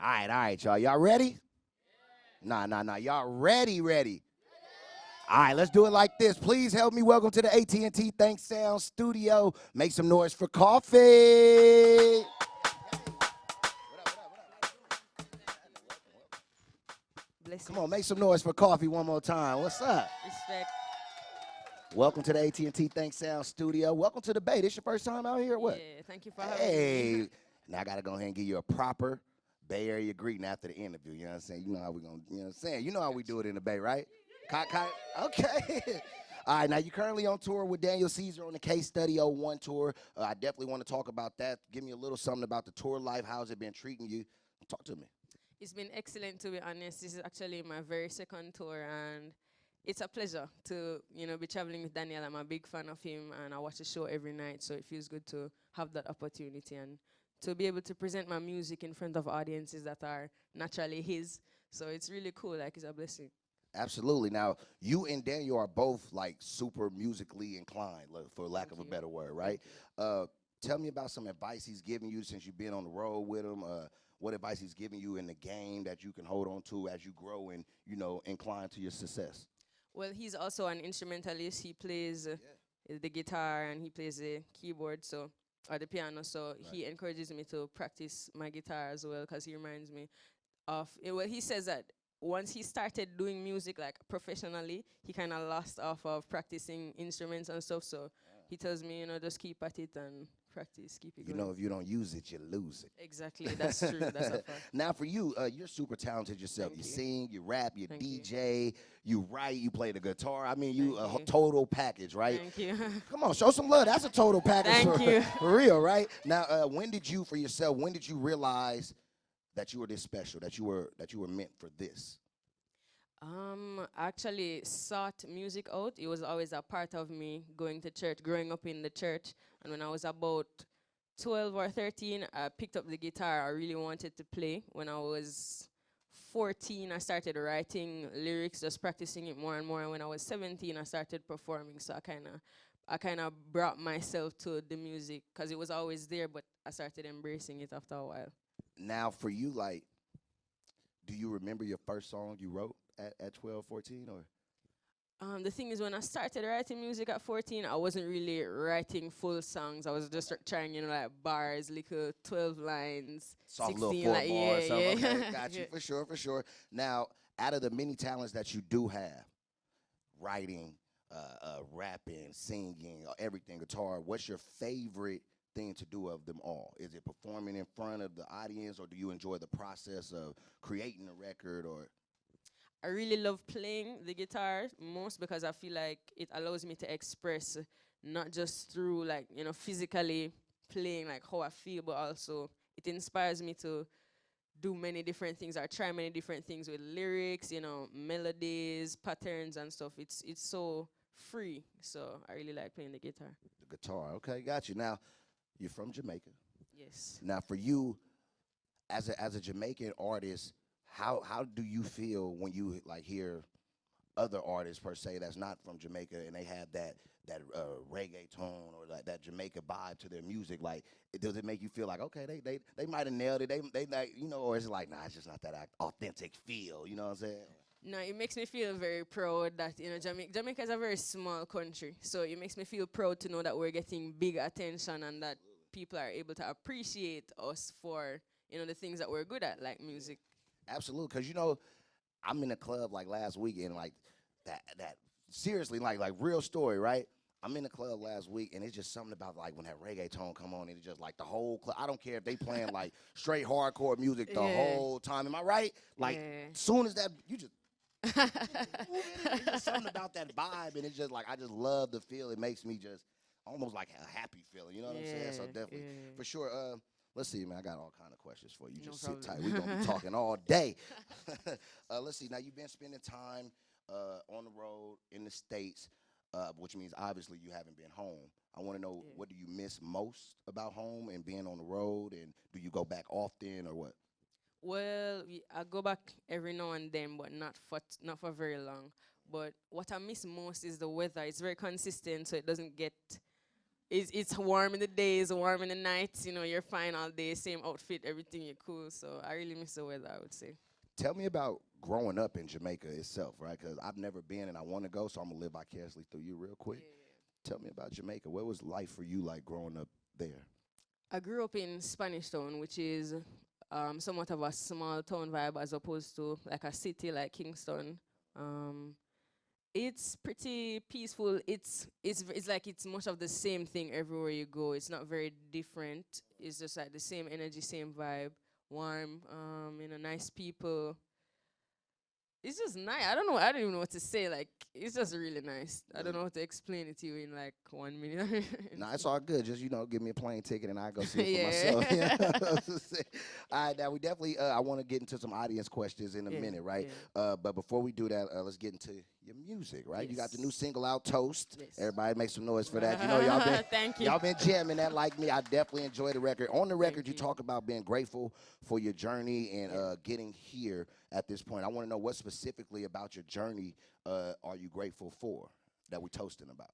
All right, y'all. Y'all ready? Nah. Y'all ready? All right, let's do it like this. Please help me welcome to the AT&T Think Sound Studio. Make some noise for Koffee. Come on, make some noise for Koffee one more time. What's up? Respect. Welcome to the AT&T Think Sound Studio. Welcome to the Bay. This your first time out here or what? Yeah, thank you for having Hey, me. now I got to go ahead and give you a proper Bay Area greeting after the interview. You know what I'm saying? You know how we going to, you know what I'm saying? You know how we do it in the Bay, right? Okay. All right, now you're currently on tour with Daniel Caesar on the Case Study 01 tour. I definitely want to talk about that. Give me a little something about the tour life. How's it been treating you? Talk to me. It's been excellent, to be honest. This is actually my very second tour, and it's a pleasure to, be traveling with Daniel. I'm a big fan of him, and I watch the show every night, so it feels good to have that opportunity and to be able to present my music in front of audiences that are naturally his. So it's really cool, like it's a blessing. Absolutely. Now, you and Daniel are both like super musically inclined, for lack Thank of a you. better word, right? Tell me about some advice he's giving you since you've been on the road with him. What advice he's giving you in the game that you can hold on to as you grow and, incline to your success? Well, he's also an instrumentalist. He plays the guitar and he plays the keyboard, or the piano. So Right. he encourages me to practice my guitar as well, because he reminds me of. Well, he says that once he started doing music like professionally, he kind of lost off of practicing instruments and stuff. So he tells me, just keep at it and practice, keep it You going. know, if you don't use it, you lose it. Exactly, that's true. That's a fact. Now, for you, you're super talented yourself. Thank You you. sing, you rap, you Thank you. DJ, you write, you play the guitar. I mean, you Thank you. total package, right? Thank you. Come on, show some love. That's a total package Thank for, you. for real, right? Now, when did you realize that you were this special, that you were meant for this? I actually sought music out. It was always a part of me going to church, growing up in the church. And when I was about 12 or 13, I picked up the guitar. I really wanted to play. When I was 14, I started writing lyrics, just practicing it more and more. And when I was 17, I started performing. So I kind of brought myself to the music because it was always there, but I started embracing it after a while. Now, for you, like, do you remember your first song you wrote at 12, 14, or? The thing is, when I started writing music at 14, I wasn't really writing full songs. I was just trying, like bars, little 12 lines, Soft 16, little 4 like, bar or something. yeah. Okay, got you, for sure. Now, out of the many talents that you do have, writing, rapping, singing, everything, guitar, what's your favorite thing to do of them all? Is it performing in front of the audience, or do you enjoy the process of creating a record, or? I really love playing the guitar most because I feel like it allows me to express not just through like, physically playing like how I feel, but also it inspires me to do many different things or try many different things with lyrics, melodies, patterns and stuff. It's so free. So I really like playing the guitar. The guitar, okay, got you. Now, you're from Jamaica. Yes. Now, for you, as a Jamaican artist, how do you feel when you like hear other artists per se that's not from Jamaica and they have that reggae tone or like that Jamaica vibe to their music? Like, does it make you feel like, okay, they might have nailed it, they like, or is it like, nah, it's just not that authentic feel? You know what I'm saying? No, it makes me feel very proud that, Jamaica is a very small country. So it makes me feel proud to know that we're getting big attention and that people are able to appreciate us for, the things that we're good at, like music. Absolutely, because I'm in a club like last week and like that seriously like real story, right? I'm in the club last week and it's just something about like when that reggae tone come on and it's just like the whole club. I don't care if they playing like straight hardcore music the whole time. Am I right? Like soon as that you just it's just something about that vibe and it's just like I just love the feel. It makes me just almost like a happy feeling. You know what I'm saying? So definitely for sure. Let's see, man. I got all kind of questions for you. No Just problem. sit tight. We're gonna be talking all day. Let's see. Now you've been spending time on the road in the States, which means obviously you haven't been home. I want to know what do you miss most about home and being on the road, and do you go back often or what? Well, I go back every now and then, but not for very long. But what I miss most is the weather. It's very consistent, so it doesn't get it's warm in the days, warm in the nights. You know, you're fine all day, same outfit, everything, you're cool. So I really miss the weather, I would say. Tell me about growing up in Jamaica itself, right? Because I've never been and I want to go, so I'm gonna live vicariously through you real quick. Tell me about Jamaica. What was life for you like growing up there? I grew up in Spanish Town, which is somewhat of a small town vibe as opposed to like a city like Kingston. Um, it's pretty peaceful. It's like it's much of the same thing everywhere you go. It's not very different. It's just like the same energy, same vibe, warm. Nice people. It's just nice. I don't know. I don't even know what to say. Like, it's just really nice. I don't know how to explain it to you in like 1 minute. Nah, it's all good. Just, give me a plane ticket and I go see it Yeah. for myself. All right, now we definitely, I want to get into some audience questions in a minute, right? Yeah. But before we do that, let's get into your music, right? You got the Yes. new single out, Toast. Yes. Everybody make some noise for that. Y'all been, Thank you. y'all been jamming that like me. I definitely enjoy the record. On the record, Thank you you. talk about being grateful for your journey and getting here at this point. I want to know what specifically about your journey are you grateful for that we're toasting about?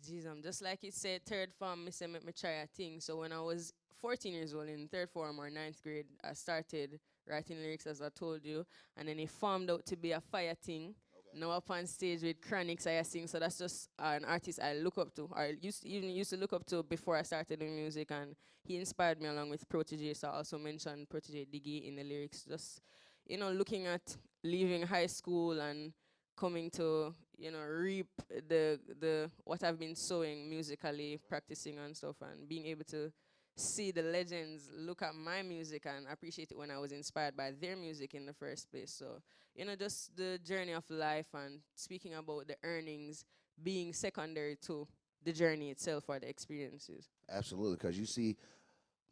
Jeez, just like you said, third form, me say make me try a thing. So when I was 14 years old in third form or ninth grade, I started writing lyrics as I told you, and then it formed out to be a fire thing. Okay. Now up on stage with Chronics, I sing. So that's just an artist I look up to, or I even used to look up to before I started doing music, and he inspired me along with Protege. So I also mentioned Protege Diggy in the lyrics. Just looking at leaving high school and coming to reap the what I've been sowing musically, practicing and stuff, and being able to see the legends look at my music and appreciate it when I was inspired by their music in the first place. So just the journey of life, and speaking about the earnings being secondary to the journey itself or the experiences. Absolutely, because you see,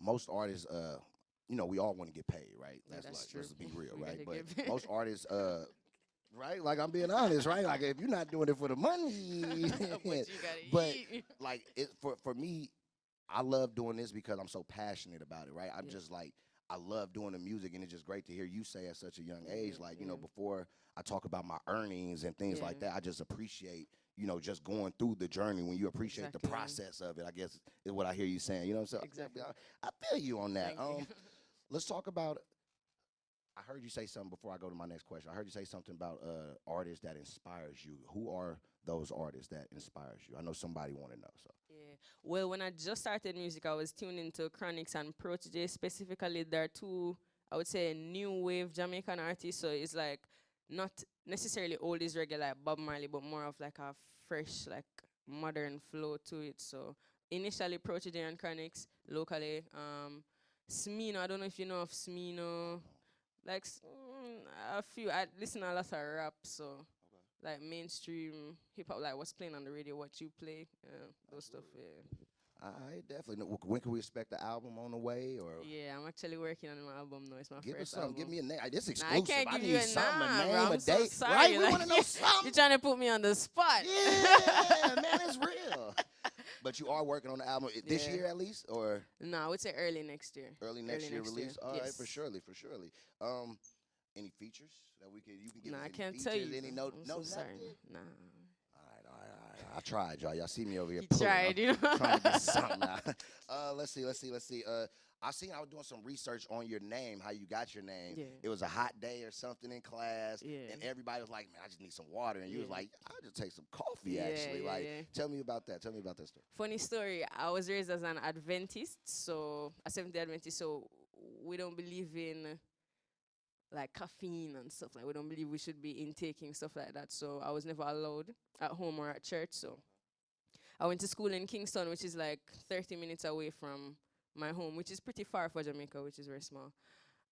most artists, we all want to get paid, right? Yeah, that's like, true. let's be real, We right? gotta But get paid. most artists, right? Like I'm being honest, right? Like if you're not doing it for the money, But you gotta but eat. like for me, I love doing this because I'm so passionate about it, right? I'm just like I love doing the music, and it's just great to hear you say at such a young age, like before I talk about my earnings and things like that, I just appreciate just going through the journey. When you appreciate the Exactly. process of it, I guess is what I hear you saying. You know what I'm saying? Exactly. I feel you on that. Thank you. Let's talk about. I heard you say something before I go to my next question. I heard you say something about artists that inspires you. Who are those artists that inspires you? I know somebody want to know. So Yeah. Well, when I just started music, I was tuned into Chronics and Protege. Specifically, there are two, I would say, new wave Jamaican artists. So it's like not necessarily oldies reggae like Bob Marley, but more of like a fresh, like modern flow to it. So initially, Protege and Chronics locally. Smino, I don't know if you know of Smino. Like a few, I listen to a lot of rap, so like mainstream hip hop, like what's playing on the radio, what you play, those stuff. Yeah. I definitely know. When can we expect the album on the way? Or Yeah, I'm actually working on my album now. It's my give us first something. album. Give me a name. This Nah, exclusive. I can't give need you a something, nah, a bro. name, I'm a so date. sorry. Right? We Like, want to know something. You're trying to put me on the spot. Yeah, man, it's real. But you are working on the album this Yeah. year at least, or No, I would say early next year. early next year release? All right, Yes. for surely. Any features that you can give Nah, us? I Any can't features, tell you. Any note? I'm No, so sorry. nothing? Nah. All right. I tried, y'all. Y'all see me over here. You pulling. tried, I'm trying to get something out. Let's see. I was doing some research on your name, how you got your name. Yeah. It was a hot day or something in class, Yeah. and everybody was like, "Man, I just need some water," and you was Yeah. like, "I'll just take some coffee." Yeah, Actually, yeah, yeah. tell me about that. Tell me about that story. Funny story. I was raised as an Adventist, so a Seventh-day Adventist. So we don't believe in like caffeine and stuff. Like we don't believe we should be intaking stuff like that. So I was never allowed at home or at church. So I went to school in Kingston, which is like 30 minutes away from my home, which is pretty far for Jamaica, which is very small.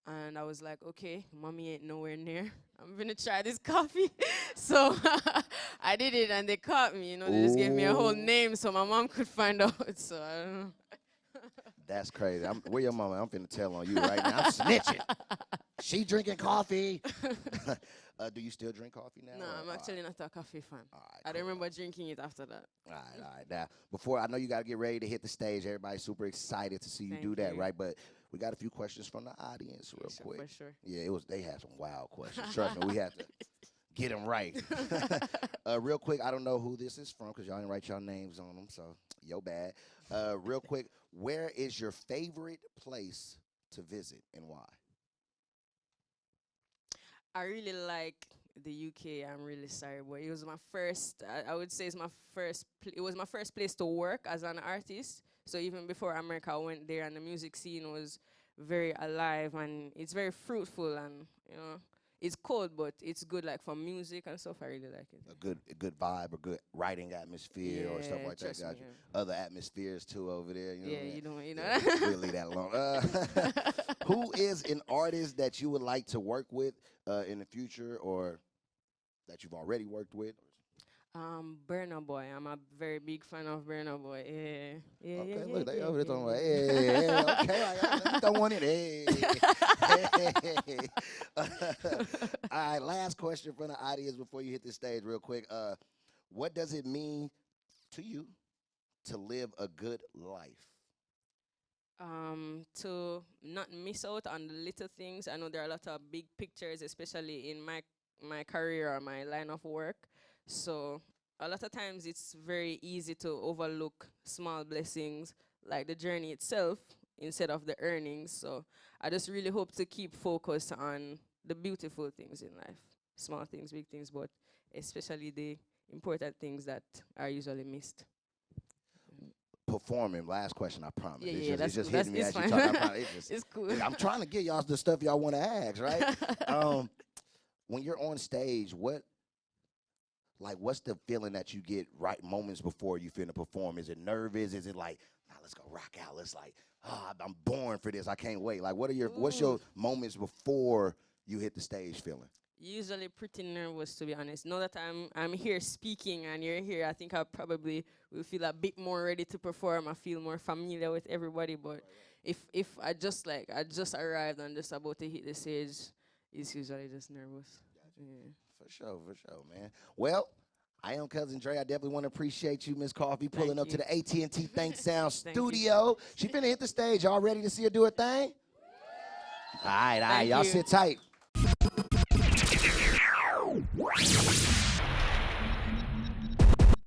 And I was like, okay, mommy ain't nowhere near. I'm gonna try this coffee. So I did it, and they caught me. They just gave me a whole Ooh. name so my mom could find out. So I don't know. That's crazy. Where your mama? I'm finna tell on you right now. I'm snitching. She drinking coffee. Do you still drink coffee now? No, or- I'm actually not a coffee fan. all right, I cool. don't remember drinking it after that. All right. Now, before I know you got to get ready to hit the stage. Everybody's super excited to see you Thank do that, you. right? But we got a few questions from the audience, real Sure, quick. for sure. Yeah, they had some wild questions. Trust me, we had to. Get them right. Real quick, I don't know who this is from because y'all didn't write y'all names on them, so yo bad. Real quick, where is your favorite place to visit and why? I really like the UK. I'm really sorry, but it was my first. I would say it's my first. It was my first place to work as an artist. So even before America, I went there, and the music scene was very alive, and it's very fruitful, and it's cold, but it's good. Like for music and stuff, I really like it. A good vibe, a good writing atmosphere or stuff like that. trust Got me, you. Other atmospheres too over there. You know Yeah, what I mean? you know. Yeah, we'll leave that alone. Who is an artist that you would like to work with in the future, or that you've already worked with? Burna Boy. I'm a very big fan of Burna Boy. Yeah. Okay, yeah, look, they yeah, over there talking about, yeah. hey, okay, let me throw one in. Hey. Hey. All right, last question from the audience before you hit the stage real quick. What does it mean to you to live a good life? To not miss out on the little things. I know there are a lot of big pictures, especially in my career or my line of work. So a lot of times it's very easy to overlook small blessings like the journey itself instead of the earnings. So I just really hope to keep focused on the beautiful things in life. Small things, big things, but especially the important things that are usually missed. Performing. Last question, I promise. Yeah, it's just that's hitting me as you fine. talk. I promise. It's cool. I'm trying to get y'all the stuff y'all want to ask, right? When you're on stage, what's the feeling that you get right moments before you finna perform? Is it nervous? Is it like, nah, let's go rock out? Let's like, I'm born for this. I can't wait. Like, what's your moments before you hit the stage feeling? Usually pretty nervous, to be honest. Now that I'm here speaking and you're here, I think I probably will feel a bit more ready to perform. I feel more familiar with everybody. But if I just arrived and just about to hit the stage, it's usually just nervous. Yeah. For sure, man. Well, I am Cuzzin Dre. I definitely want to appreciate you, Miss Koffee, pulling up to the AT&T Think Sound studio. She finna hit the stage. Y'all ready to see her do her thing? All right. Y'all sit tight.